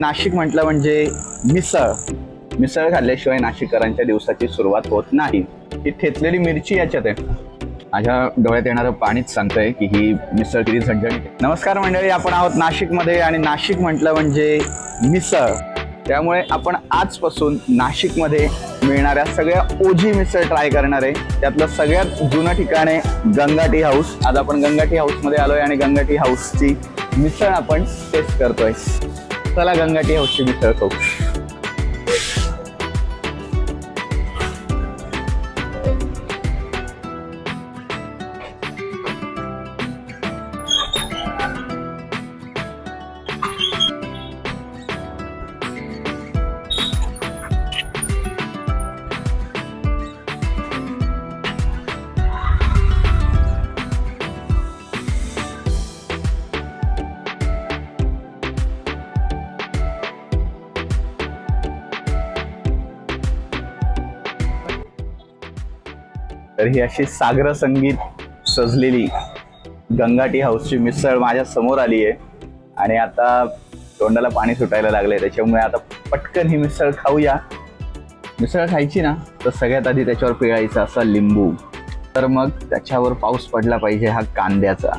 नाशिक म्हटलं म्हणजे मिसळ. मिसळ खाल्ल्याशिवाय नाशिककरांच्या दिवसाची सुरुवात होत नाही. ही ठेचलेली मिरची याच्यात आहे. माझ्या डोळ्यात येणारं पाणीच सांगतंय की ही मिसळ किती झणझणीत आहे. नमस्कार मंडळी, आपण आहोत नाशिकमध्ये आणि नाशिक म्हटलं म्हणजे मिसळ. त्यामुळे आपण आजपासून नाशिकमध्ये मिळणाऱ्या सगळ्या ओजी मिसळ ट्राय करणार आहे. त्यातलं सगळ्यात जुनं ठिकाण आहे गंगा टी हाऊस. आज आपण गंगा टी हाऊसमध्ये आलोय आणि गंगा टी हाऊसची मिसळ आपण टेस्ट करतोय. चला गंगा टी हाऊसची मिसळ खाऊ. तर ही अशी सागर संगीत सजलेली गंगा टी हाऊसची मिसळ माझ्या समोर आली आहे आणि आता तोंडाला पाणी सुटायला लागलंय. त्याच्यामुळे आता पटकन ही मिसळ खाऊया. मिसळ खायची ना तर सगळ्यात आधी त्याच्यावर पिळायचा असा लिंबू, तर मग त्याच्यावर पाऊस पडला पाहिजे हा कांद्याचा.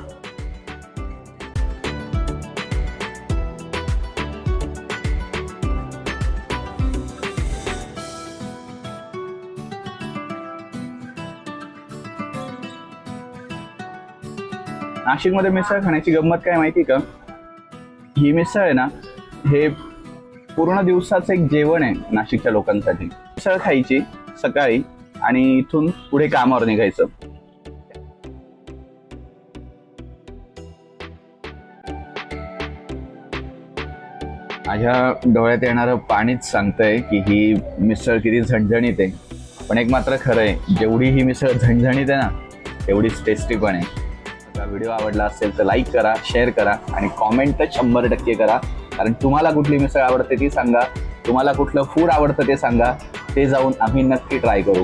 नाशिकमध्ये मिसळ खाण्याची गंमत काय माहिती का? ही मिसळ आहे ना, हे पूर्ण दिवसाचं एक जेवण आहे नाशिकच्या लोकांसाठी. मिसळ खायची सकाळी आणि इथून पुढे कामावर निघायचं. माझ्या डोळ्यात येणारं पाणीच सांगतंय की ही मिसळ किती झणझणीत आहे. पण एक मात्र खरं आहे, जेवढी ही मिसळ झणझणीत आहे ना तेवढीच टेस्टी पण आहे. व्हिडिओ आवडला असेल तर लाईक करा, शेअर करा आणि कॉमेंट तर 100% करा. कारण तुम्हाला कुठली मिसळ आवडते ती सांगा, तुम्हाला कुठलं फूड आवडतं ते सांगा, ते जाऊन आम्ही नक्की ट्राय करू.